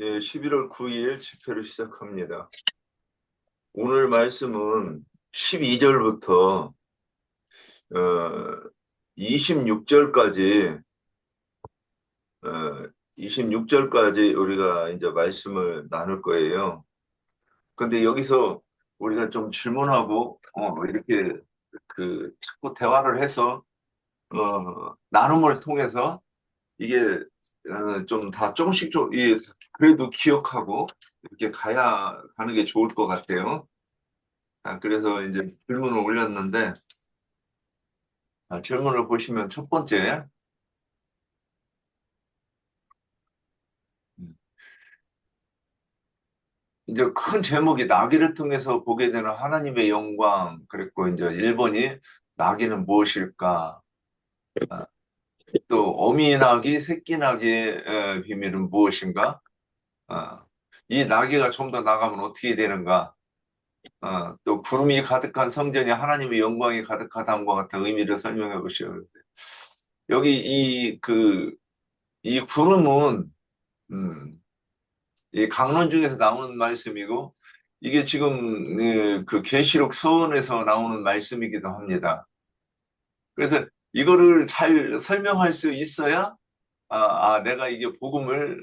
예, 11월 9일 집회를 시작합니다. 오늘 말씀은 12절부터 26절까지 26절까지 우리가 이제 말씀을 나눌 거예요. 근데 여기서 우리가 좀 질문하고 이렇게 자꾸 대화를 해서 나눔을 통해서 이게 좀 다 조금씩 그래도 기억하고 이렇게 가는 게 좋을 것 같아요. 그래서 이제 질문을 올렸는데, 질문을 보시면 첫 번째, 음, 이제 큰 제목이 나귀를 통해서 보게 되는 하나님의 영광, 그랬고, 이제 1번이 나귀는 무엇일까? 아, 또, 어미 나귀, 새끼 나귀의 비밀은 무엇인가? 아, 이 나귀가 좀 더 나가면 어떻게 되는가? 또, 구름이 가득한 성전이 하나님의 영광이 가득하다함과 같은 의미를 설명해 보시오. 여기 이 구름은, 음, 이 강론 중에서 나오는 말씀이고 이게 지금 그 계시록 서원에서 나오는 말씀이기도 합니다. 그래서 이거를 잘 설명할 수 있어야 내가 이게 복음을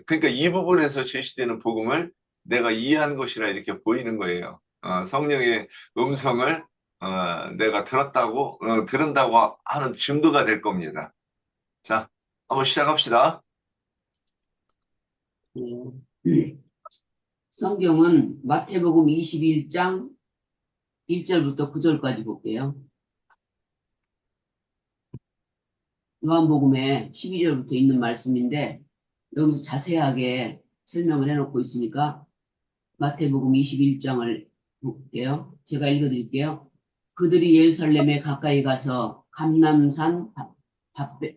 그러니까 이 부분에서 제시되는 복음을 내가 이해한 것이라 이렇게 보이는 거예요. 성령의 음성을 내가 들은다고 하는 증거가 될 겁니다. 자, 한번 시작합시다. 네. 성경은 마태복음 21장 1절부터 9절까지 볼게요. 요한복음에 12절부터 있는 말씀인데 여기서 자세하게 설명을 해놓고 있으니까 마태복음 21장을 볼게요. 제가 읽어드릴게요. 그들이 예루살렘에 가까이 가서 감람산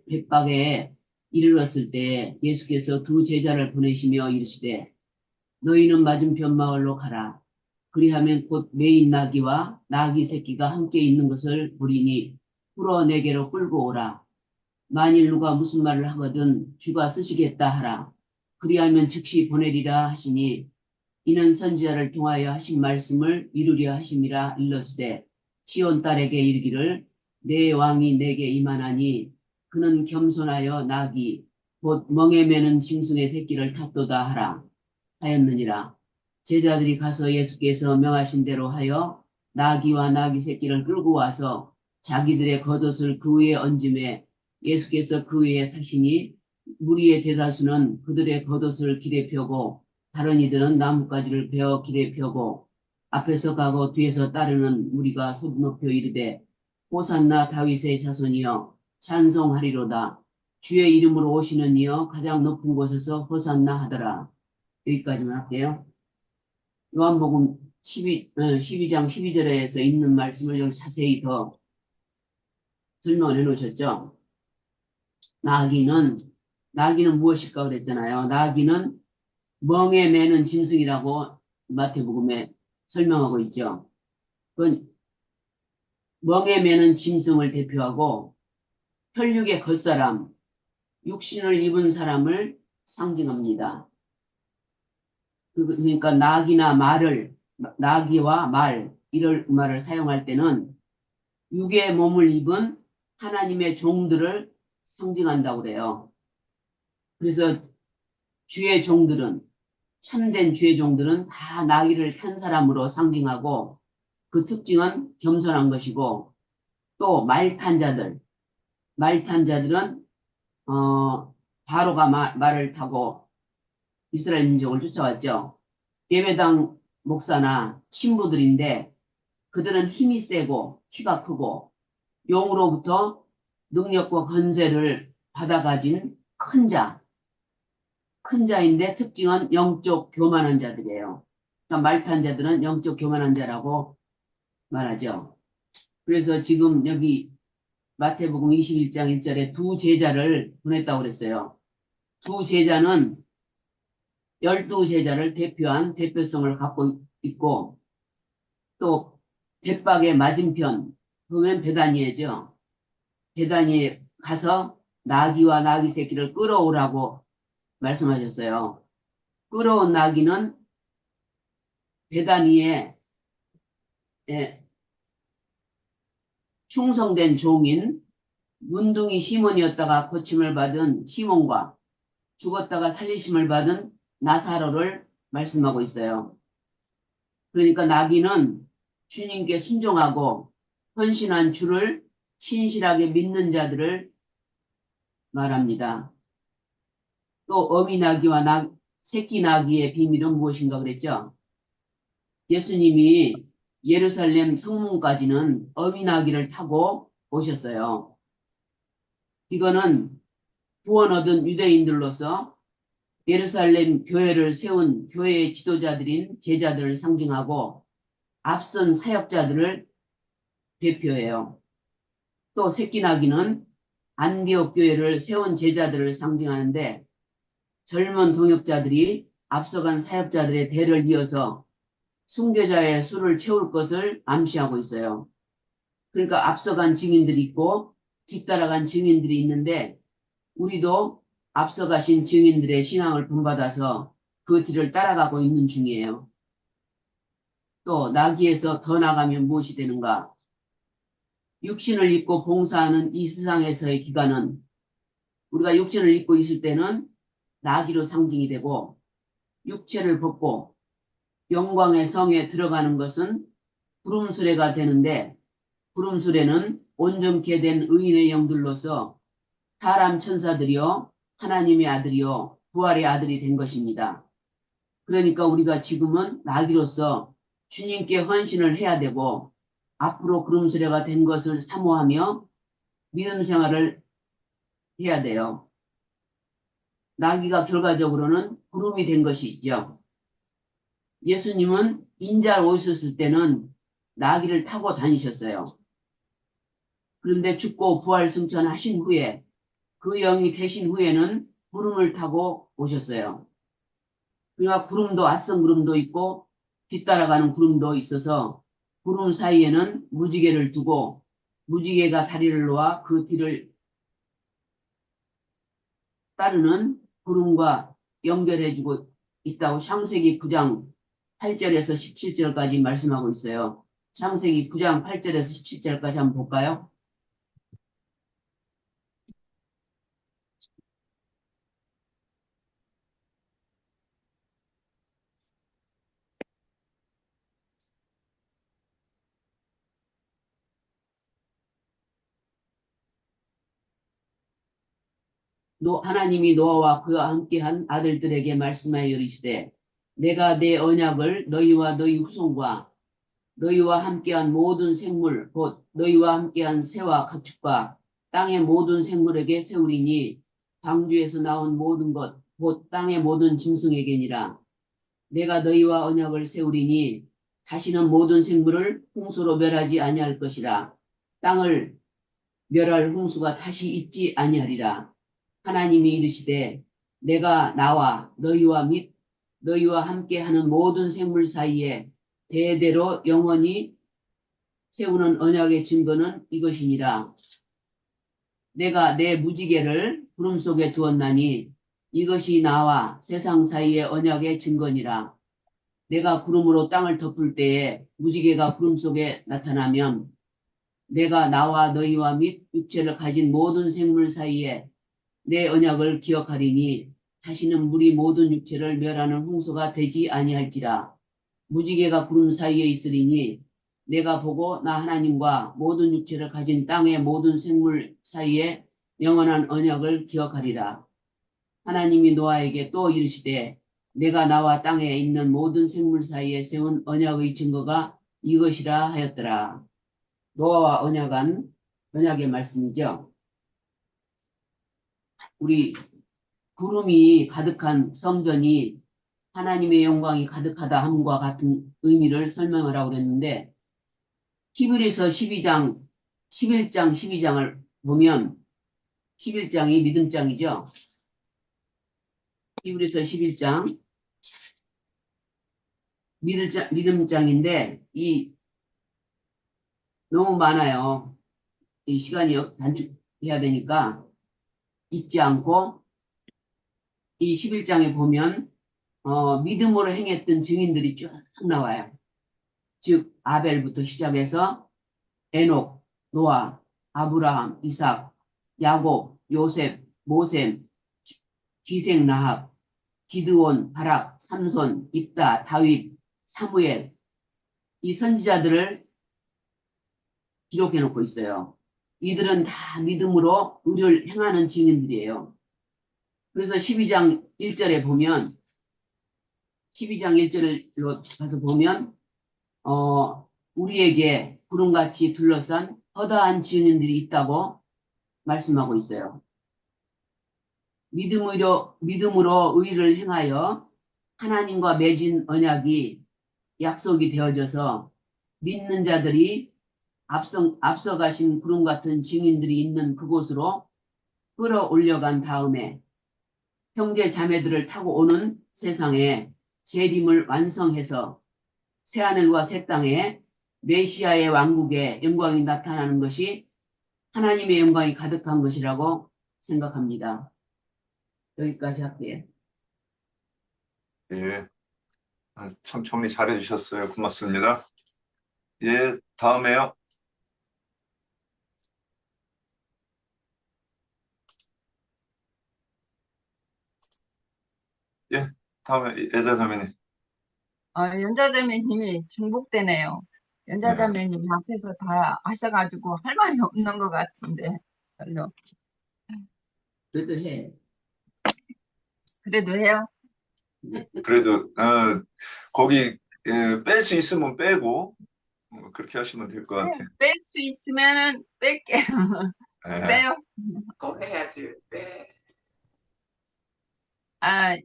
벳바게에 이르렀을 때 예수께서 두 제자를 보내시며 이르시되 너희는 맞은편 마을로 가라. 그리하면 곧 매인 나귀와 나귀 새끼가 함께 있는 것을 보리니 풀어 내게로 끌고 오라. 만일 누가 무슨 말을 하거든 주가 쓰시겠다 하라. 그리하면 즉시 보내리라 하시니 이는 선지자를 통하여 하신 말씀을 이루려 하심이라 일렀으되 시온 딸에게 이르기를 내 왕이 내게 임하나니 그는 겸손하여 나귀 곧 멍에 매는 짐승의 새끼를 탔도다 하라 하였느니라. 제자들이 가서 예수께서 명하신 대로 하여 나귀와 나귀 새끼를 끌고 와서 자기들의 겉옷을 그 위에 얹음에 예수께서 그 위에 타시니 무리의 대다수는 그들의 겉옷을 길에 펴고 다른 이들은 나뭇가지를 베어 길에 펴고 앞에서 가고 뒤에서 따르는 무리가 소리 높여 이르되 호산나 다윗의 자손이여 찬송하리로다. 주의 이름으로 오시는 이여 가장 높은 곳에서 호산나 하더라. 여기까지만 할게요. 요한복음 12장 12절에서 있는 말씀을 여기 자세히 더 설명을 해 놓으셨죠. 나귀는 무엇일까 그랬잖아요. 나귀는 멍에 매는 짐승이라고 마태복음에 설명하고 있죠. 그건 멍에 매는 짐승을 대표하고 혈육의 겉사람, 육신을 입은 사람을 상징합니다. 그러니까 나귀와 말, 이럴 말을 사용할 때는 육의 몸을 입은 하나님의 종들을 상징한다고 그래요. 그래서 참된 주의 종들은 다 나귀를 탄 사람으로 상징하고 그 특징은 겸손한 것이고 또 말 탄 자들은 바로가 말을 타고 이스라엘 민족을 쫓아왔죠. 예배당 목사나 신부들인데 그들은 힘이 세고 키가 크고 용으로부터 능력과 권세를 받아 가진 큰 자인데 특징은 영적 교만한 자들이에요. 그러니까 말탄 자들은 영적 교만한 자라고 말하죠. 그래서 지금 여기 마태복음 21장 1절에 두 제자를 보냈다고 그랬어요. 두 제자는 12제자를 대표한 대표성을 갖고 있고 또 벳박의 맞은편 그건 베다니에죠. 베다니에 가서 나귀와 나귀 새끼를 끌어오라고 말씀하셨어요. 끌어온 나귀는 베다니에 충성된 종인 문둥이 시몬이었다가 고침을 받은 시몬과 죽었다가 살리심을 받은 나사로를 말씀하고 있어요. 그러니까 나귀는 주님께 순종하고 헌신한 주를 신실하게 믿는 자들을 말합니다. 또 어미 나귀와 새끼 나귀의 비밀은 무엇인가 그랬죠? 예수님이 예루살렘 성문까지는 어미 나귀를 타고 오셨어요. 이거는 구원 얻은 유대인들로서 예루살렘 교회를 세운 교회의 지도자들인 제자들을 상징하고 앞선 사역자들을 대표해요. 또 새끼 나귀는 안디옥 교회를 세운 제자들을 상징하는데 젊은 동역자들이 앞서간 사역자들의 대를 이어서 순교자의 수를 채울 것을 암시하고 있어요. 그러니까 앞서간 증인들이 있고 뒤따라간 증인들이 있는데 우리도 앞서가신 증인들의 신앙을 본받아서 그 뒤를 따라가고 있는 중이에요. 또 나귀에서 더 나가면 무엇이 되는가? 육신을 입고 봉사하는 이 세상에서의 기간은 우리가 육신을 입고 있을 때는 나귀로 상징이 되고 육체를 벗고 영광의 성에 들어가는 것은 구름수레가 되는데 구름수레는 온전케 된 의인의 영들로서 사람 천사들이요 하나님의 아들이요 부활의 아들이 된 것입니다. 그러니까 우리가 지금은 나귀로서 주님께 헌신을 해야 되고 앞으로 구름수레가 된 것을 사모하며 믿음 생활을 해야 돼요. 나귀가 결과적으로는 구름이 된 것이 있죠. 예수님은 인자로 오셨을 때는 나귀를 타고 다니셨어요. 그런데 죽고 부활 승천하신 후에 그 영이 되신 후에는 구름을 타고 오셨어요. 그러니까 구름도 앞선 구름도 있고 뒤따라가는 구름도 있어서 구름 사이에는 무지개를 두고 무지개가 다리를 놓아 그 뒤를 따르는 구름과 연결해주고 있다고 창세기 9장 8절에서 17절까지 말씀하고 있어요. 창세기 9장 8절에서 17절까지 한번 볼까요? 하나님이 노아와 그와 함께한 아들들에게 말씀하여 이르시되 내가 내 언약을 너희와 너희 후손과 너희와 함께한 모든 생물 곧 너희와 함께한 새와 가축과 땅의 모든 생물에게 세우리니 방주에서 나온 모든 것 곧 땅의 모든 짐승에게니라. 내가 너희와 언약을 세우리니 다시는 모든 생물을 홍수로 멸하지 아니할 것이라. 땅을 멸할 홍수가 다시 있지 아니하리라. 하나님이 이르시되 내가 나와 너희와 및 너희와 함께하는 모든 생물 사이에 대대로 영원히 세우는 언약의 증거는 이것이니라. 내가 내 무지개를 구름 속에 두었나니 이것이 나와 세상 사이의 언약의 증거니라. 내가 구름으로 땅을 덮을 때에 무지개가 구름 속에 나타나면 내가 나와 너희와 및 육체를 가진 모든 생물 사이에 내 언약을 기억하리니 다시는 물이 모든 육체를 멸하는 홍수가 되지 아니할지라. 무지개가 구름 사이에 있으리니 내가 보고 나 하나님과 모든 육체를 가진 땅의 모든 생물 사이에 영원한 언약을 기억하리라. 하나님이 노아에게 또 이르시되 내가 나와 땅에 있는 모든 생물 사이에 세운 언약의 증거가 이것이라 하였더라. 노아와 언약한 언약의 말씀이죠. 우리 구름이 가득한 성전이 하나님의 영광이 가득하다 함과 같은 의미를 설명을 하고 그랬는데 히브리서 12장, 11장, 12장을 보면 11장이 믿음장이죠. 히브리서 11장 믿음장인데 너무 많아요. 이 시간이 단축해야 되니까 잊지 않고 이 11장에 보면 믿음으로 행했던 증인들이 쭉 나와요. 즉, 아벨부터 시작해서 에녹, 노아, 아브라함, 이삭, 야곱, 요셉, 모셈, 기생 라합, 기드온, 바락, 삼손, 입다, 다윗, 사무엘, 이 선지자들을 기록해 놓고 있어요. 이들은 다 믿음으로 의를 행하는 증인들이에요. 그래서 12장 1절에 보면, 12장 1절로 가서 보면, 우리에게 구름같이 둘러싼 허다한 증인들이 있다고 말씀하고 있어요. 믿음으로 의를 행하여 하나님과 맺은 언약이 약속이 되어져서 믿는 자들이 앞서가신 구름 같은 증인들이 있는 그곳으로 끌어올려간 다음에 형제 자매들을 타고 오는 세상에 재림을 완성해서 새하늘과 새 땅에 메시아의 왕국의 영광이 나타나는 것이 하나님의 영광이 가득한 것이라고 생각합니다. 여기까지 할게요. 예. 참 정리 잘해 주셨어요. 고맙습니다. 예, 다음에요. 예, 다음에 여자 자매님. 연자대매님이 중복되네요. 네. 연자대매님 앞에서 다 하셔가지고 할 말이 없는 것 같은데, 별로. 그래도 해. 그래도 해요? 그래도 거기 뺄 수 있으면 빼고 그렇게 하시면 될 것 네, 같아요. 뺄 수 있으면은 뺄게요. 예. 빼요. 꼭 해야지. 왜? 아,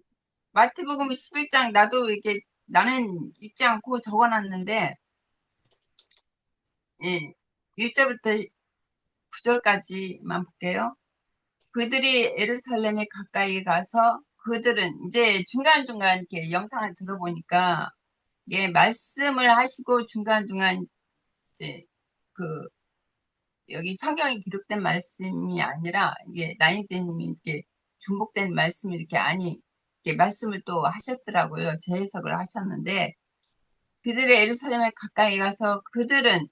마태복음 11장, 나도 이게, 나는 읽지 않고 적어놨는데, 예, 1절부터 9절까지만 볼게요. 그들이 예루살렘에 가까이 가서 그들은 이제 중간중간 이렇게 영상을 들어보니까 이게 말씀을 하시고 중간중간 이제 그 여기 성경에 기록된 말씀이 아니라 이게 나니대님이 이렇게 중복된 말씀이 이렇게 이렇게 말씀을 또 하셨더라고요. 재해석을 하셨는데 그들의 예루살렘에 가까이 가서 그들은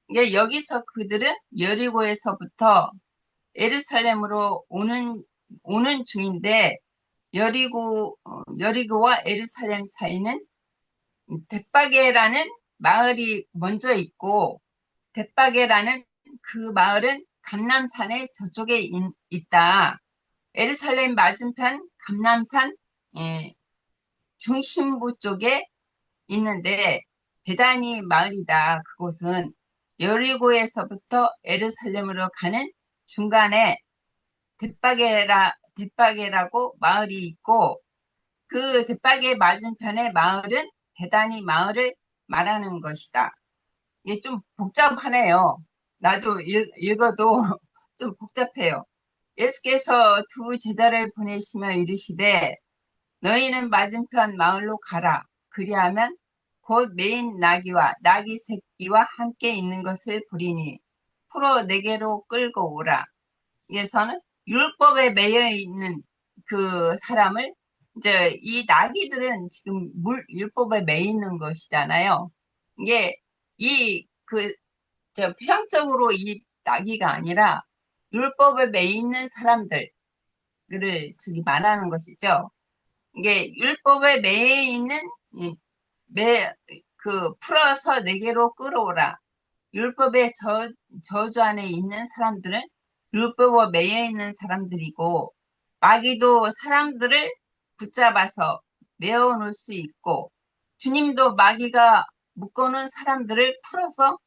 이게 여기서 그들은 여리고에서부터 예루살렘으로 오는 중인데 여리고와 예루살렘 사이는 벳바게라는 마을이 먼저 있고 벳바게라는 그 마을은 감람산의 저쪽에 있다. 예루살렘 맞은편 감람산 중심부 쪽에 있는데 베다니 마을이다. 그곳은 여리고에서부터 예루살렘으로 가는 중간에 벳바게라고 마을이 있고 그 벳바게 맞은편의 마을은 베다니 마을을 말하는 것이다. 이게 좀 복잡하네요. 나도 읽어도 좀 복잡해요. 예수께서 두 제자를 보내시며 이르시되 너희는 맞은편 마을로 가라. 그리하면 곧 메인 나귀와 나귀 새끼와 함께 있는 것을 보리니 풀어 내게로 끌고 오라. 여기서는 율법에 매여 있는 그 사람을 이제 이 나귀들은 지금 율법에 매여 있는 것이잖아요. 이게 표상적으로 이 나귀가 아니라 율법에 매여 있는 사람들을 저기 말하는 것이죠. 이게 율법에 매여 있는 풀어서 내게로 끌어오라. 율법의 저주 안에 있는 사람들은 율법에 매여 있는 사람들이고 마귀도 사람들을 붙잡아서 메어 놓을 수 있고 주님도 마귀가 묶어놓은 사람들을 풀어서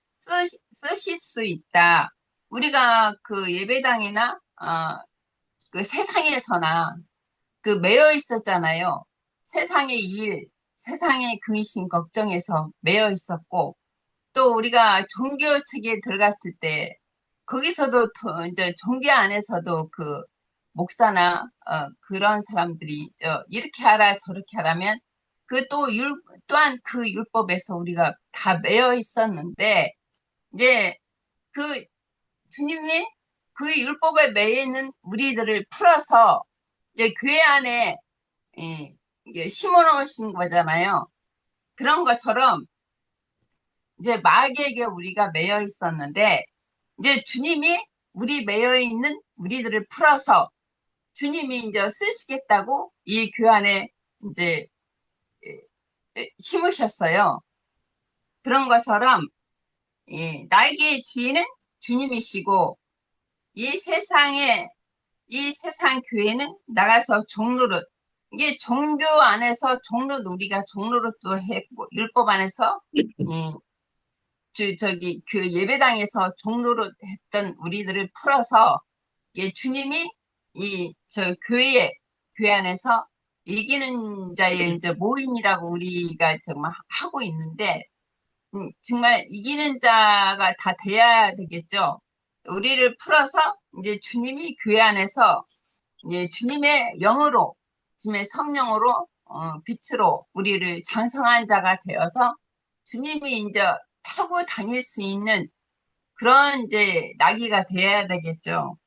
쓰실 수 있다. 우리가 그 예배당이나 그 세상에서나 그 매여 있었잖아요. 세상의 일, 세상의 근심 걱정에서 매여 있었고 또 우리가 종교 측에 들어갔을 때 거기서도 이제 종교 안에서도 그 목사나 그런 사람들이 이렇게 하라 저렇게 하라면 그 또한 그 율법에서 우리가 다 매여 있었는데 이제 그 주님이 그 율법에 매여 있는 우리들을 풀어서 이제 교회 안에 이게 심어 놓으신 거잖아요. 그런 것처럼 이제 마귀에게 우리가 매여 있었는데 이제 주님이 우리 매여 있는 우리들을 풀어서 주님이 이제 쓰시겠다고 이 교환에 이제 심으셨어요. 그런 것처럼 나에게 주인은 주님이시고 이 세상 교회는 나가서 종로릇 이게 종교 안에서 종로 우리가 종로릇도 했고 율법 안에서 저기 그 예배당에서 종로릇 했던 우리들을 풀어서 주님이 저 교회 안에서 이기는 자의 이제 모임이라고 우리가 정말 하고 있는데 정말 이기는 자가 다 돼야 되겠죠. 우리를 풀어서 이제 주님이 교회 안에서 이제 주님의 영으로, 주님의 성령으로, 빛으로 우리를 장성한 자가 되어서 주님이 이제 타고 다닐 수 있는 그런 이제 나귀가 돼야 되겠죠.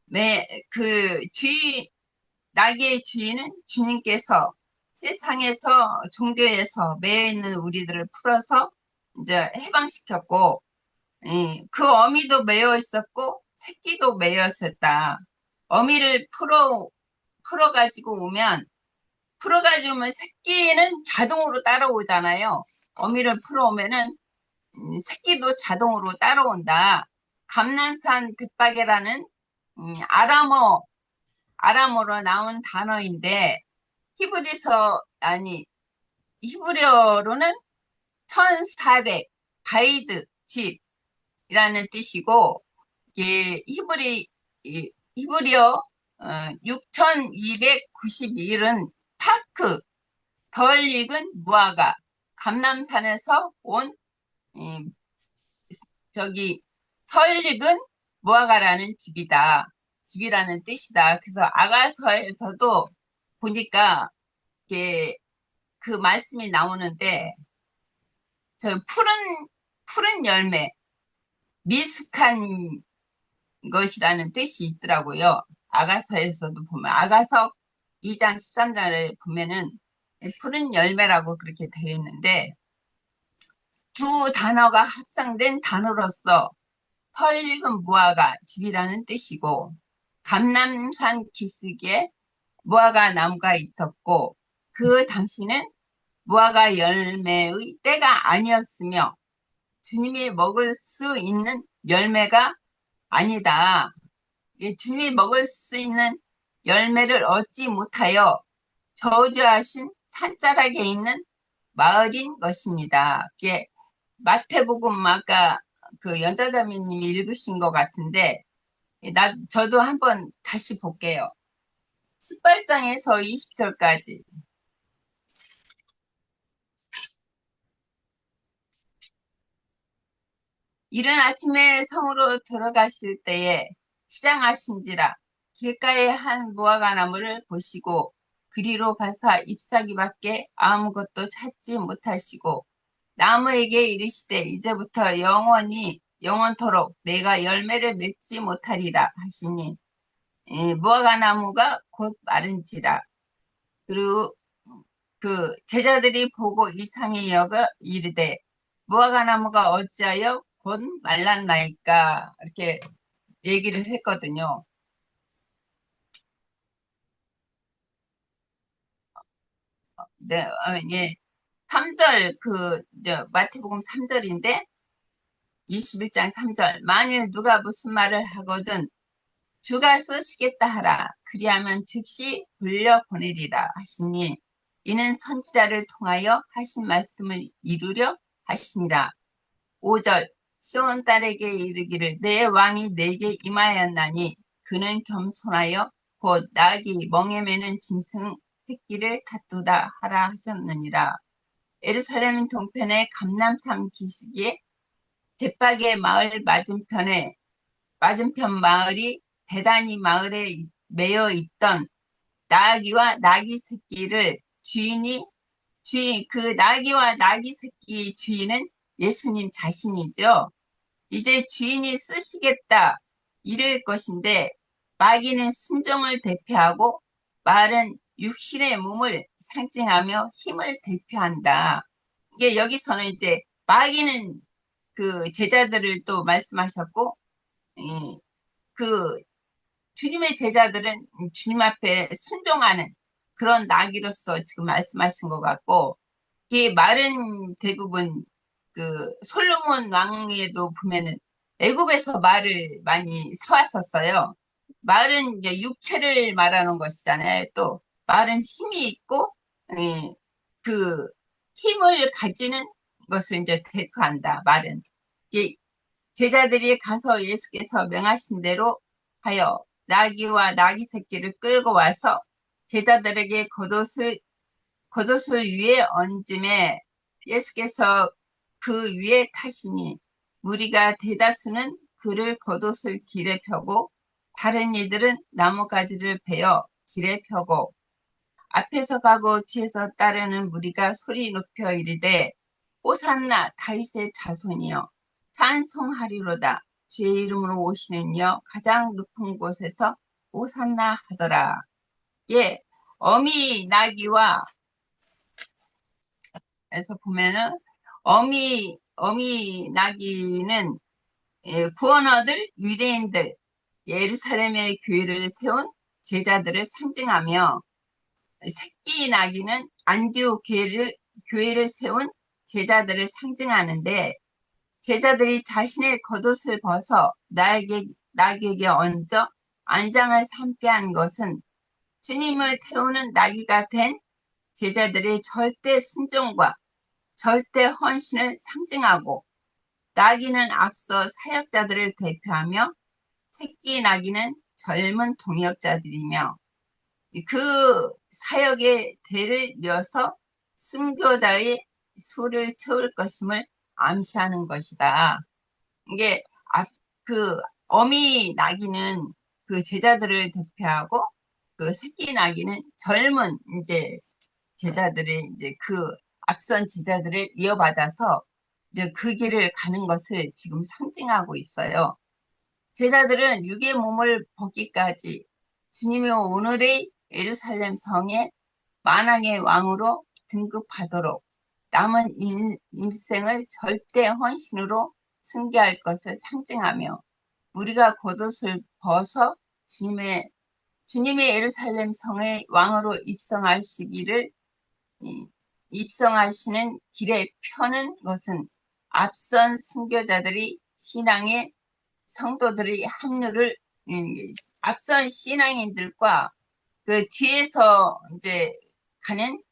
네, 나귀의 주인은 주님께서 세상에서 종교에서 매여 있는 우리들을 풀어서 이제 해방시켰고, 그 어미도 매여 있었고 새끼도 매여 있었다. 어미를 풀어가지고 오면 새끼는 자동으로 따라오잖아요. 어미를 풀어오면은 새끼도 자동으로 따라온다. 감난산 벳박이라는 아람어로 나온 단어인데 히브리어로는 1400 가이드 집이라는 뜻이고 히브리어 6291은 파크 덜 익은 무화과 감람산에서 온 설 익은 무화과라는 집이라는 뜻이다. 그래서 아가서에서도 보니까 그 말씀이 나오는데 저 푸른 열매 미숙한 것이라는 뜻이 있더라고요. 아가서에서도 보면 아가서 2장 13절에 보면은 푸른 열매라고 그렇게 되어 있는데 두 단어가 합성된 단어로서 털 익은 무화과 집이라는 뜻이고 감람산 기슭에 무화과 나무가 있었고 그 당시는 무화과 열매의 때가 아니었으며 주님이 먹을 수 있는 열매가 아니다. 주님이 먹을 수 있는 열매를 얻지 못하여 저주하신 산자락에 있는 마을인 것입니다. 이게 마태복음 아까 그 연자자매님이 읽으신 것 같은데 저도 한번 다시 볼게요. 18장에서 20절까지. 이른 아침에 성으로 들어가실 때에 시장하신지라 길가에 한 무화과 나무를 보시고 그리로 가사 잎사귀밖에 아무것도 찾지 못하시고 나무에게 이르시되 이제부터 영원토록 내가 열매를 맺지 못하리라 하시니 무화과 나무가 곧 마른지라. 그리고 그 제자들이 보고 이상히 여겨 이르되 무화과 나무가 어찌하여 곧 말랐나이까 이렇게 얘기를 했거든요. 네, 예. 3절 마태복음 3절인데 21장 3절 만일 누가 무슨 말을 하거든 주가 쓰시겠다 하라. 그리하면 즉시 돌려보내리라 하시니 이는 선지자를 통하여 하신 말씀을 이루려 하시니라. 5절 시온 딸에게 이르기를 내 왕이 내게 임하였나니 그는 겸손하여 곧 나귀 멍에 매는 짐승 새끼를 다투다 하라 하셨느니라. 예루살렘 동편의 감람산 기슭에 벳박의 마을 맞은편 마을이 베다니 마을에 매여 있던 나귀와 나귀 새끼를 그 나귀와 나귀 새끼 주인은 예수님 자신이죠. 이제 주인이 쓰시겠다 이럴 것인데 마귀는 순종을 대표하고 말은 육신의 몸을 상징하며 힘을 대표한다. 이게 여기서는 이제 마귀는 그 제자들을 또 말씀하셨고, 그 주님의 제자들은 주님 앞에 순종하는 그런 나귀로서 지금 말씀하신 것 같고, 이 말은 대부분 그 솔로몬 왕에도 보면은 애굽에서 말을 많이 사왔었어요. 말은 이제 육체를 말하는 것이잖아요. 또 말은 힘이 있고, 그 힘을 가지는 것을 이제 대표한다. 말은 이 제자들이 가서 예수께서 명하신 대로 하여 나귀와 나귀 새끼를 끌고 와서 제자들에게 겉옷을 위에 얹음에 예수께서 그 위에 타시니 무리가 대다수는 그를 겉옷을 길에 펴고 다른 이들은 나뭇가지를 베어 길에 펴고 앞에서 가고 뒤에서 따르는 무리가 소리 높여 이르되 호산나 다윗의 자손이여 찬송하리로다 주의 이름으로 오시는 이여 가장 높은 곳에서 호산나 하더라. 예, 어미 나귀와 에서 보면은 어미 나귀는 구원 얻을 유대인들 예루살렘의 교회를 세운 제자들을 상징하며 새끼 나귀는 안디옥 교회를 세운 제자들을 상징하는데 제자들이 자신의 겉옷을 벗어 나귀에게 얹어 안장을 삼게 한 것은 주님을 태우는 나귀가 된 제자들의 절대 순종과 절대 헌신을 상징하고 나귀는 앞서 사역자들을 대표하며 새끼 나귀는 젊은 동역자들이며 그 사역의 대를 이어서 순교자의 수를 채울 것임을 암시하는 것이다. 이게 그 어미 나귀는 그 제자들을 대표하고 그 새끼 나귀는 젊은 이제 제자들의 이제 그 앞선 제자들을 이어받아서 이제 그 길을 가는 것을 지금 상징하고 있어요. 제자들은 육의 몸을 벗기까지 주님의 오늘의 예루살렘 성에 만왕의 왕으로 등극하도록 남은 인생을 절대 헌신으로 승계할 것을 상징하며 우리가 겉옷을 벗어 주님의 예루살렘 성의 왕으로 입성하시는 길에 펴는 것은 앞선 순교자들이 신앙의 성도들의 합류를 앞선 신앙인들과 그 뒤에서 이제 가는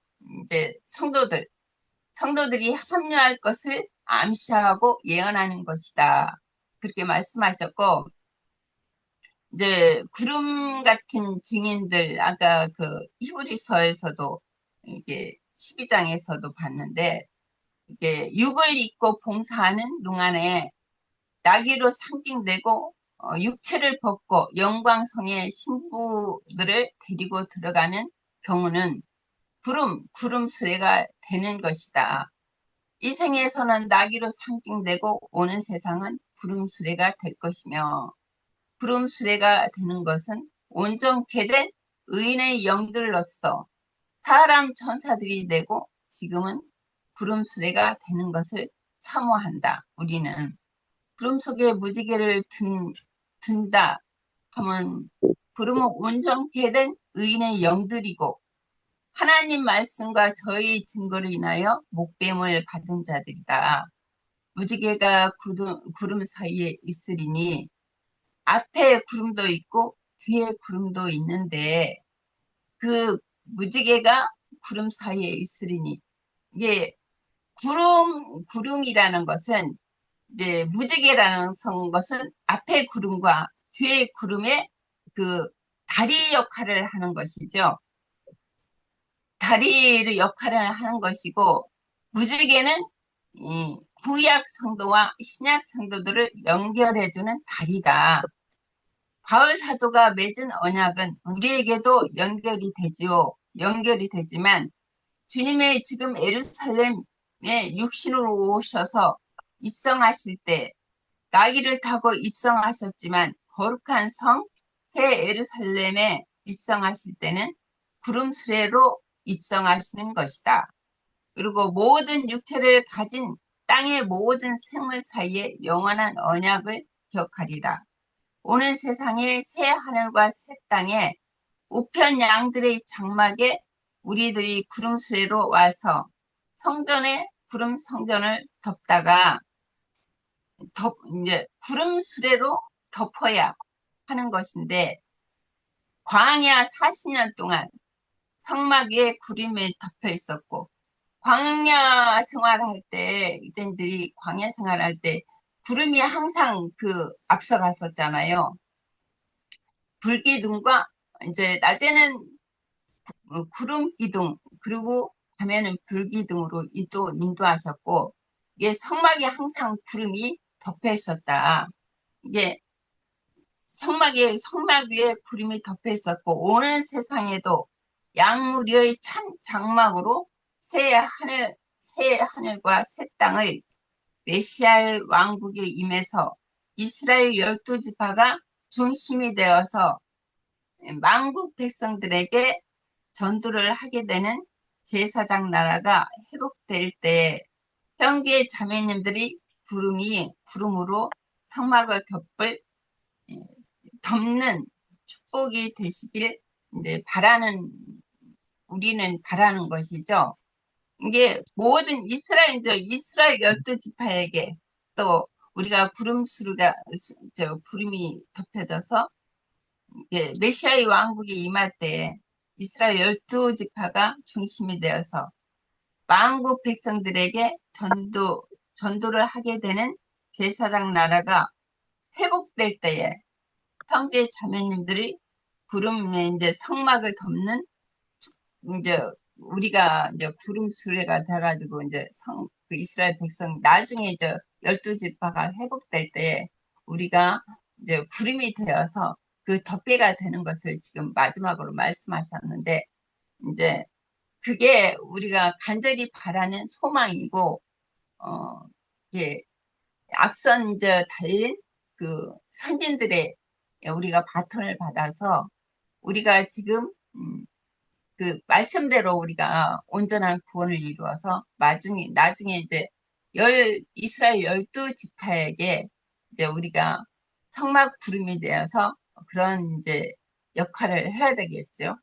이제 성도들이 합류할 것을 암시하고 예언하는 것이다. 그렇게 말씀하셨고 이제 구름 같은 증인들 아까 그 히브리서에서도 이게 12장에서도 봤는데 이게 육을 입고 봉사하는 동안에 나귀로 상징되고 육체를 벗고 영광성의 신부들을 데리고 들어가는 경우는 구름 수레가 되는 것이다. 이 생에서는 나귀로 상징되고 오는 세상은 구름 수레가 될 것이며 구름 수레가 되는 것은 온전케 된 의인의 영들로서 사람 천사들이 되고 지금은 구름 수레가 되는 것을 사모한다. 우리는 구름 속에 무지개를 든다 하면 구름은 온전케 된 의인의 영들이고 하나님 말씀과 저희 증거로 인하여 목배임을 받은 자들이다. 무지개가 구름 사이에 있으리니 앞에 구름도 있고 뒤에 구름도 있는데 그 무지개가 구름 사이에 있으리니 이게 구름이라는 것은 이제 무지개라는 것은 앞에 구름과 뒤에 구름의 그 다리 역할을 하는 것이죠. 다리의 역할을 하는 것이고 무지개는 이 구약 성도와 신약 성도들을 연결해주는 다리다. 바울 사도가 맺은 언약은 우리에게도 연결이 되지만 주님의 지금 예루살렘에 육신으로 오셔서 입성하실 때 나귀를 타고 입성하셨지만 거룩한 성 새 예루살렘에 입성하실 때는 구름 수레로 입성하시는 것이다. 그리고 모든 육체를 가진 땅의 모든 생물 사이에 영원한 언약을 기억하리라. 오는 세상의 새 하늘과 새 땅에 우편 양들의 장막에 우리들이 구름 수레로 와서 성전의 구름 성전을 덮다가 이제 구름 수레로 덮어야 하는 것인데, 광야 40년 동안 성막 위에 구름이 덮여 있었고, 광야 생활할 때, 이들이 광야 생활할 때 구름이 항상 앞서갔었잖아요. 불기둥과 이제 낮에는 구름 기둥, 그리고 밤에는 불기둥으로 또 인도하셨고, 이게 성막에 항상 구름이 덮여 있었다. 이게 성막 위에 구름이 덮여 있었고, 오는 세상에도 양무리의 찬 장막으로 새 하늘과 새 땅을 메시아의 왕국에 임해서 이스라엘 12지파가 중심이 되어서 만국 백성들에게 전도를 하게 되는 제사장 나라가 회복될 때 형제 자매님들이 구름으로 성막을 덮는 축복이 되시길 이제 우리는 바라는 것이죠. 이게 모든 이스라엘 12지파에게 또 우리가 구름이 덮여져서 메시아의 왕국에 임할 때 이스라엘 12지파가 중심이 되어서 만국 백성들에게 전도를 하게 되는 제사장 나라가 회복될 때에 형제 자매님들이 구름에 이제 성막을 덮는 이제 우리가 이제 구름 수레가 돼가지고 이제 그 이스라엘 백성 나중에 이제 12지파가 회복될 때 우리가 이제 구름이 되어서 그 덮개가 되는 것을 지금 마지막으로 말씀하셨는데, 이제 그게 우리가 간절히 바라는 소망이고, 이게 앞선 이제 달린 그 선진들의 우리가 바톤을 받아서 우리가 지금 그 말씀대로 우리가 온전한 구원을 이루어서 나중에 이제 이스라엘 12지파에게 이제 우리가 성막 구름이 되어서 그런 이제 역할을 해야 되겠죠.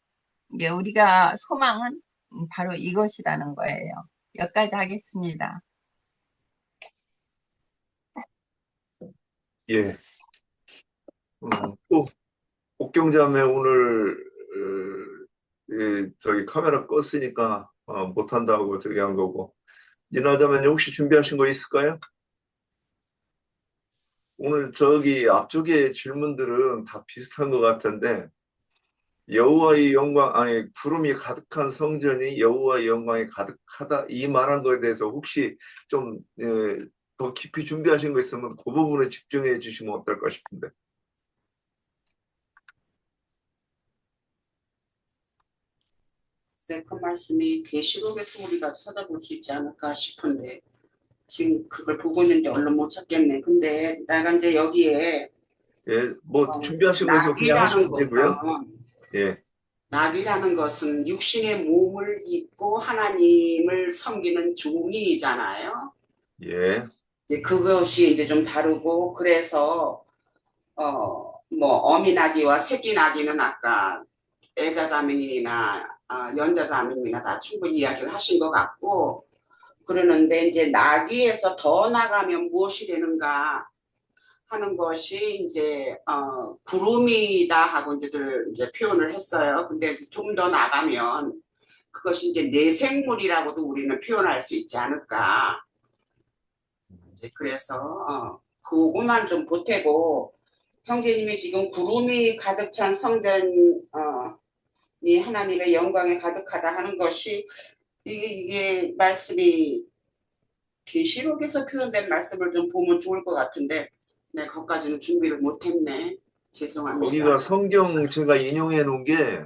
이게 우리가 소망은 바로 이것이라는 거예요. 여기까지 하겠습니다. 예. 또 옥경자매 오늘 저기 카메라 껐으니까 못한다고 저기 한 거고, 이나자매 혹시 준비하신 거 있을까요? 오늘 저기 앞쪽에 질문들은 다 비슷한 것 같은데, 여호와의 영광, 아니 구름이 가득한 성전이 여호와의 영광이 가득하다, 이 말한 거에 대해서 혹시 좀 더 깊이 준비하신 거 있으면 그 부분에 집중해 주시면 어떨까 싶은데. 네, 그 말씀이 계시록에서 우리가 찾아볼 수 있지 않을까 싶은데 지금 그걸 보고 있는데 얼른 못 찾겠네. 근데 내가 이제 여기에 예, 뭐 준비하신 거 있으면 그냥 하시면 되고요. 예. 낙이라는 것은 육신의 몸을 입고 하나님을 섬기는 종이잖아요. 예. 이제 그것이 이제 좀 다르고, 그래서 뭐 어미나귀와 새끼나귀는 아까 애자자매님이나 연자자매님이나 다 충분히 이야기를 하신 것 같고, 그러는데 이제 나귀에서 더 나가면 무엇이 되는가 하는 것이 이제 구름이다 하고 이제 표현을 했어요. 근데 좀 더 나가면 그것이 이제 내생물이라고도 우리는 표현할 수 있지 않을까. 이제 그래서 그것만 좀 보태고, 형제님이 지금 구름이 가득 찬 성전이 하나님의 영광에 가득하다 하는 것이 이게 말씀이 계시록에서 표현된 말씀을 좀 보면 좋을 것 같은데, 네, 거기까지는 준비를 못했네. 죄송합니다. 거기가 성경 제가 인용해 놓은 게,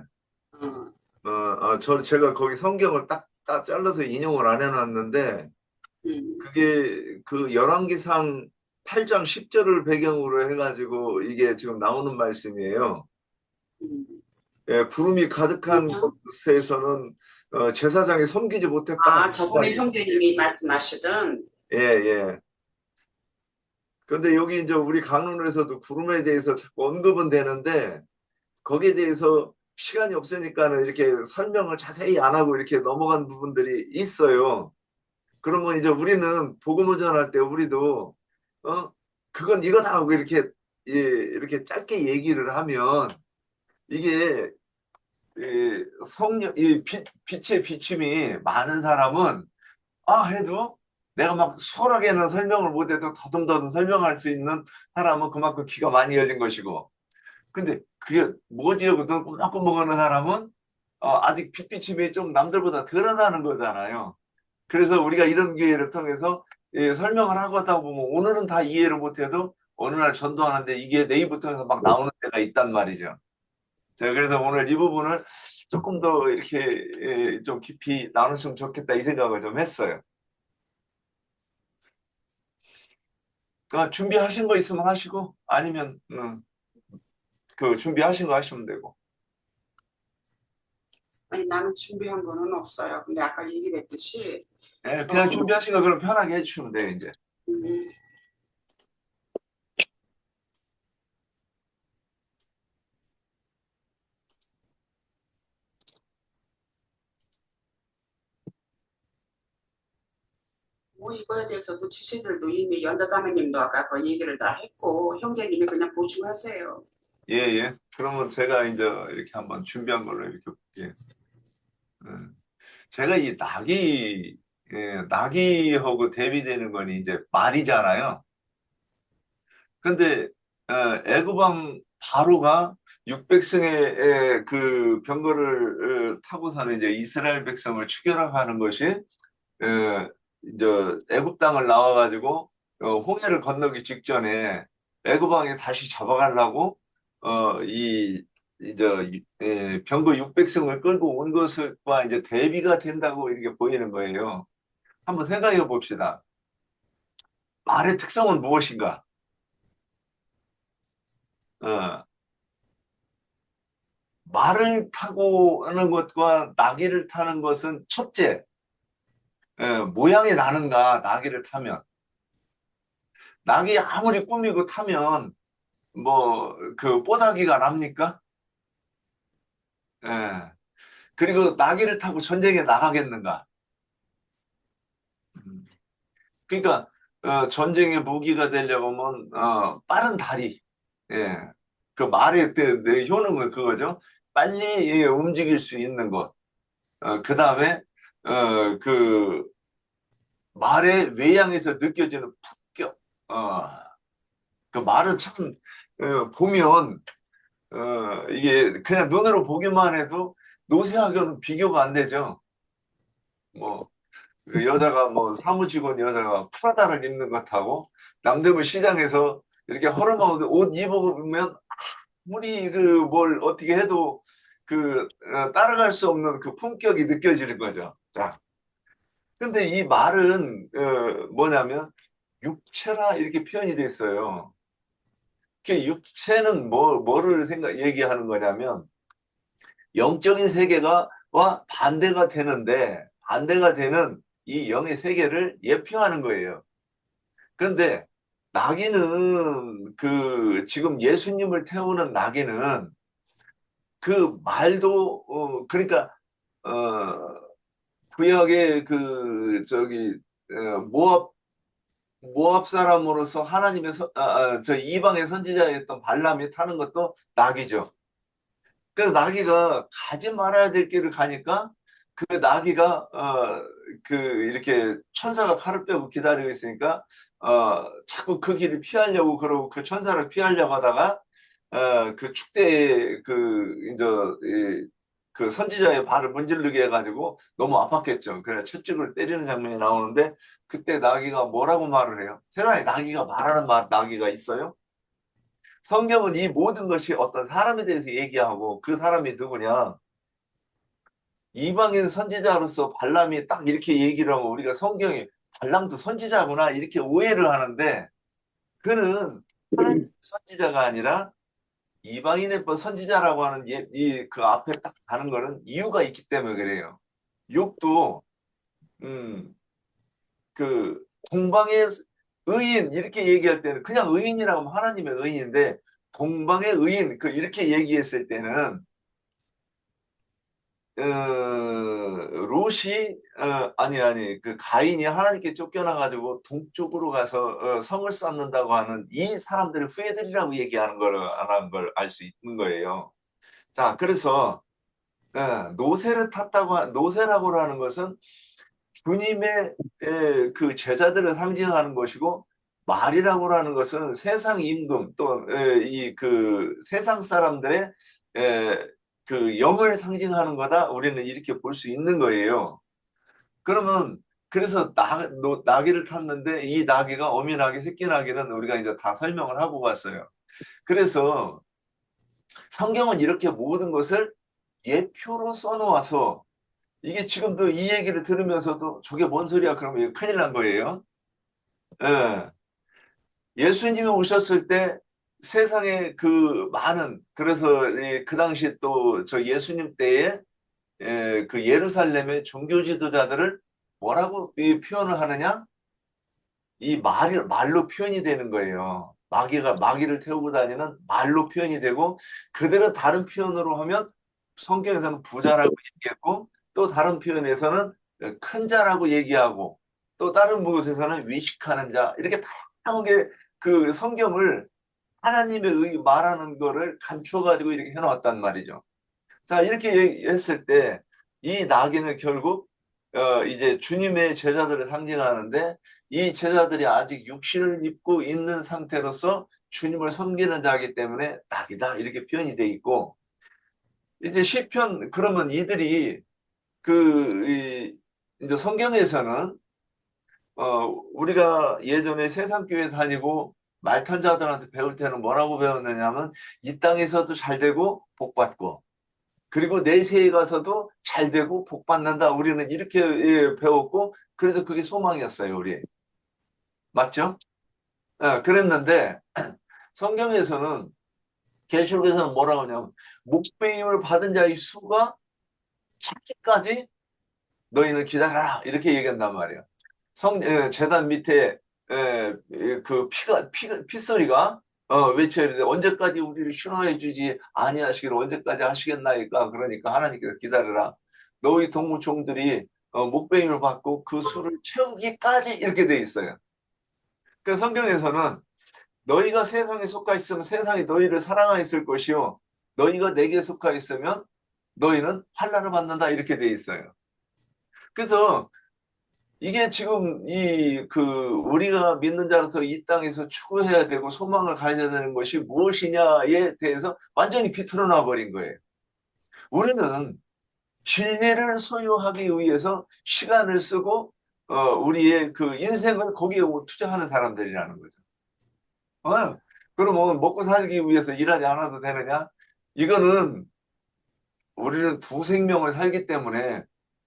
제가 거기 성경을 딱 잘라서 인용을 안 해놨는데, 그게 그 열왕기상 8장 10절을 배경으로 해가지고 이게 지금 나오는 말씀이에요. 예, 구름이 가득한 곳에서는 제사장이 섬기지 못했다. 아, 저번에 형제님이 말씀하시던, 예, 예. 그런데 여기 이제 우리 강론에서도 구름에 대해서 자꾸 언급은 되는데 거기에 대해서 시간이 없으니까는 이렇게 설명을 자세히 안 하고 이렇게 넘어간 부분들이 있어요. 그러면 이제 우리는 복음을 전할 때 우리도 그건 이거다 하고 이렇게 이렇게 짧게 얘기를 하면 이게 이 빛의 비침이 많은 사람은 해도 내가 막 수월하게는 설명을 못해도 더듬더듬 설명할 수 있는 사람은 그만큼 귀가 많이 열린 것이고 근데 그게 뭐지 하고 꾸벅꾸벅 하는 사람은 아직 빛비침이 좀 남들보다 드러나는 거잖아요. 그래서 우리가 이런 기회를 통해서 설명을 하고 하다 보면 오늘은 다 이해를 못해도 어느 날 전도하는데 이게 내 입을 통해서 막 나오는 때가 있단 말이죠. 제가 그래서 오늘 이 부분을 조금 더 이렇게 좀 깊이 나눴으면 좋겠다 이 생각을 좀 했어요. 준비하신 거 있으면 하시고 아니면 그 준비하신 거 하시면 되고. 아니, 나는 준비한 거는 없어요. 근데 아까 얘기했듯이, 예, 그냥 준비하신 거 그럼 편하게 해주시면 돼요 이제. 음, 뭐 이거에 대해서도 지시들도 이미 연자자매님도 아까 그 얘기를 다 했고, 형제님이 그냥 보충하세요. 예, 예. 그러면 제가 이제 이렇게 한번 준비한 걸로 이렇게 볼게요. 제가 이 낙이하고 대비되는 건 이제 말이잖아요. 근데 애굽왕 바로가 600승의 그 병거를 타고 사는 이제 이스라엘 백성을 추격하는 것이 이제 애굽 땅을 나와가지고 홍해를 건너기 직전에 애굽 왕이 다시 잡아가려고 이 이제 병거 600승을 끌고 온 것과 이제 대비가 된다고 이렇게 보이는 거예요. 한번 생각해 봅시다. 말의 특성은 무엇인가? 어, 말을 타고 하는 것과 나귀를 타는 것은 첫째, 모양이 나는가, 나귀를 타면. 나귀 아무리 꾸미고 타면 뭐 그 뽀다귀가 납니까? 예. 그리고 나귀를 타고 전쟁에 나가겠는가? 음. 그러니까 전쟁의 무기가 되려고 하면 빠른 다리, 예. 그 말의 내 효능은 그거죠. 빨리 움직일 수 있는 것. 그 다음에 그 말의 외양에서 느껴지는 품격. 그 말은 참 보면 이게 그냥 눈으로 보기만 해도 노쇠하고는 비교가 안 되죠. 뭐, 그 여자가 뭐 사무직원 여자가 프라다를 입는 것하고 남대문 시장에서 이렇게 허름한 옷 입어보면 아무리 그 뭘 어떻게 해도 그 따라갈 수 없는 그 품격이 느껴지는 거죠. 자, 근데 이 말은 뭐냐면 육체라 이렇게 표현이 됐어요. 그 육체는 뭐를 얘기하는 거냐면 영적인 세계와 반대가 되는데 반대가 되는 이 영의 세계를 예표하는 거예요. 그런데 나귀는 그 지금 예수님을 태우는 나귀는 그 말도 그러니까 어 구약의 그 저기 모압 사람으로서 하나님의 저 이방의 선지자였던 발람이 타는 것도 나귀죠. 그래서 나귀가 가지 말아야 될 길을 가니까 그 나귀가 그 이렇게 천사가 칼을 빼고 기다리고 있으니까 자꾸 그 길을 피하려고 그러고 그 천사를 피하려고 하다가 그 축대에 그 이제 그 선지자의 발을 문지르게 해가지고 너무 아팠겠죠. 그래서 채찍을 때리는 장면이 나오는데 그때 나귀가 뭐라고 말을 해요? 세상에 나귀가 말하는 나귀가 있어요? 성경은 이 모든 것이 어떤 사람에 대해서 얘기하고 그 사람이 누구냐? 이방인 선지자로서 발람이 딱 이렇게 얘기를 하고 우리가 성경에 발람도 선지자구나 이렇게 오해를 하는데 그는 하나님 선지자가 아니라 이방인의 선지자라고 하는 그 앞에 딱 가는 거는 이유가 있기 때문에 그래요. 욥도 그 동방의 의인 이렇게 얘기할 때는 그냥 의인이라고 하면 하나님의 의인인데 동방의 의인 이렇게 얘기했을 때는 롯이 아니 그 가인이 하나님께 쫓겨나가지고 동쪽으로 가서 성을 쌓는다고 하는 이 사람들의 후예들이라고 얘기하는 걸 알 수 있는 거예요. 자, 그래서 노새라고 하는 것은 주님의 그 제자들을 상징하는 것이고 말이라고 하는 것은 세상 임금 또 이 그 세상 사람들의 그 영을 상징하는 거다. 우리는 이렇게 볼 수 있는 거예요. 그러면 그래서 나귀를 탔는데 이 나귀가 어미 나귀, 새끼 나귀는 우리가 이제 다 설명을 하고 갔어요. 그래서 성경은 이렇게 모든 것을 예표로 써놓아서 이게 지금도 이 얘기를 들으면서도 저게 뭔 소리야? 그러면 이거 큰일 난 거예요. 예. 예수님이 오셨을 때 세상에 그 많은 그래서 그 당시 또 저 예수님 때에 그 예루살렘의 종교 지도자들을 뭐라고 표현을 하느냐? 이 말로 표현이 되는 거예요. 마귀를 태우고 다니는 말로 표현이 되고 그들은 다른 표현으로 하면 성경에서는 부자라고 얘기했고 또 다른 표현에서는 큰 자라고 얘기하고 또 다른 곳에서는 위식하는 자 이렇게 다양하게 그 성경을 하나님의 말하는 거를 감춰가지고 이렇게 해놓았단 말이죠. 자, 이렇게 했을 때 이 나귀는 결국 이제 주님의 제자들을 상징하는데 이 제자들이 아직 육신을 입고 있는 상태로서 주님을 섬기는 자이기 때문에 낙이다 이렇게 표현이 돼 있고 이제 시편 그러면 이들이 이제 성경에서는 우리가 예전에 세상교회 다니고 말탄 자들한테 배울 때는 뭐라고 배웠느냐면 이 땅에서도 잘 되고 복 받고 그리고 내세에 가서도 잘 되고 복 받는다. 우리는 이렇게 배웠고 그래서 그게 소망이었어요. 우리. 맞죠? 그랬는데 성경에서는 계시록에서는 뭐라고 하냐면 목배임을 받은 자의 수가 찾기까지 너희는 기다려라 이렇게 얘기한단 말이에요. 제단 밑에 그 핏소리가 외쳐야 되는데 언제까지 우리를 신화해 주지 아니하시기를 언제까지 하시겠나이까 그러니까 하나님께서 기다려라. 너희 동무종들이 목배임을 받고 그 수를 채우기까지 이렇게 돼 있어요. 그래서 성경에서는 너희가 세상에 속하 있으면 세상이 너희를 사랑하였을 것이요 너희가 내게 속하 있으면 너희는 환난을 받는다 이렇게 돼 있어요. 그래서 이게 지금 우리가 믿는 자로서 이 땅에서 추구해야 되고 소망을 가져야 되는 것이 무엇이냐에 대해서 완전히 비틀어 놔 버린 거예요. 우리는 진리를 소유하기 위해서 시간을 쓰고 우리의 그 인생을 거기에 투자하는 사람들이라는 거죠. 그러면 먹고 살기 위해서 일하지 않아도 되느냐? 이거는 우리는 두 생명을 살기 때문에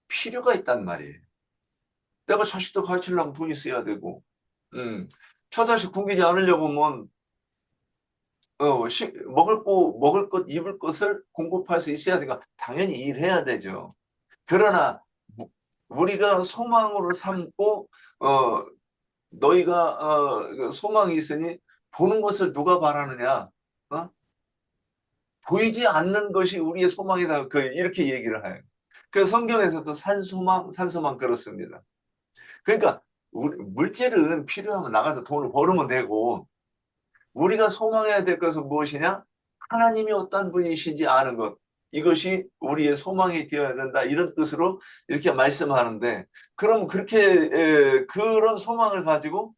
필요가 있단 말이에요. 내가 자식도 가르치려면 돈이 있어야 되고, 처자식 굶기지 않으려고 하면, 먹을 것, 입을 것을 공급할 수 있어야 되니까 당연히 일해야 되죠. 그러나, 우리가 소망으로 삼고, 너희가, 그 소망이 있으니 보는 것을 누가 바라느냐, 보이지 않는 것이 우리의 소망이다. 이렇게 얘기를 해요. 그래서 성경에서도 산소망 그렇습니다. 그러니까 물질은 필요하면 나가서 돈을 벌으면 되고 우리가 소망해야 될 것은 무엇이냐? 하나님이 어떤 분이신지 아는 것. 이것이 우리의 소망이 되어야 된다. 이런 뜻으로 이렇게 말씀하는데 그럼 그렇게 그런 소망을 가지고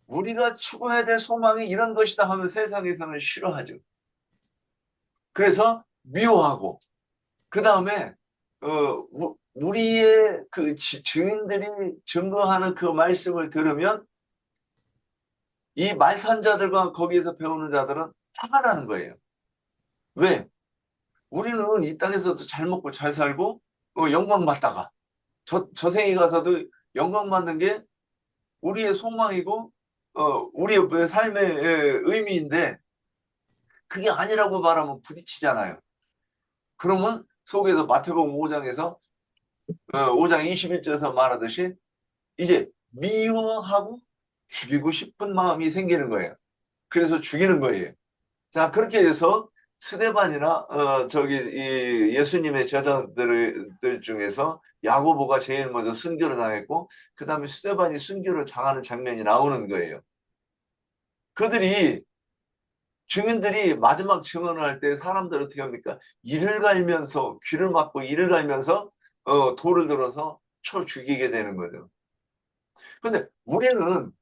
우리가 추구해야 될 소망이 이런 것이다 하면 세상에서는 싫어하죠. 그래서 미워하고 그 다음에 우리의 그 증인들이 증거하는 그 말씀을 들으면 이 말탄자들과 거기에서 배우는 자들은 화가 나는 거예요. 왜? 우리는 이 땅에서도 잘 먹고 잘 살고 영광 받다가 저 생에 가서도 영광 받는 게 우리의 소망이고 우리의 삶의 의미인데 그게 아니라고 말하면 부딪히잖아요. 그러면 속에서 마태복음 5장에서 5장 21절에서 말하듯이 이제 미워하고 죽이고 싶은 마음이 생기는 거예요. 그래서 죽이는 거예요. 자, 그렇게 해서 스데반이나 저기 이 예수님의 제자들 중에서 야고보가 제일 먼저 순교를 당했고 그 다음에 스데반이 순교를 당하는 장면이 나오는 거예요. 그들이 증인들이 마지막 증언을 할 때 사람들 어떻게 합니까? 이를 갈면서 귀를 막고 이를 갈면서 돌을 들어서 쳐 죽이게 되는 거죠. 근데 우리는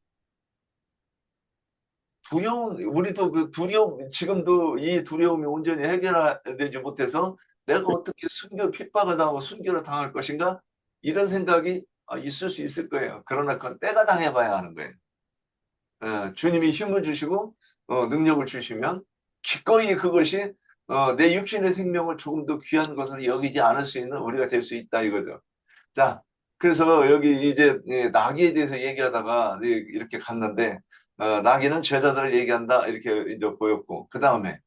우리도 그 두려움, 지금도 이 두려움이 온전히 해결되지 못해서 내가 어떻게 핍박을 당하고 순교를 당할 것인가? 이런 생각이 있을 수 있을 거예요. 그러나 그건 때가 당해봐야 하는 거예요. 주님이 힘을 주시고, 능력을 주시면 기꺼이 그것이, 내 육신의 생명을 조금 더 귀한 것을 여기지 않을 수 있는 우리가 될 수 있다 이거죠. 자, 그래서 여기 이제 나귀에 대해서 얘기하다가 이렇게 갔는데, 나귀는 제자들을 얘기한다 이렇게 이제 보였고 그 다음에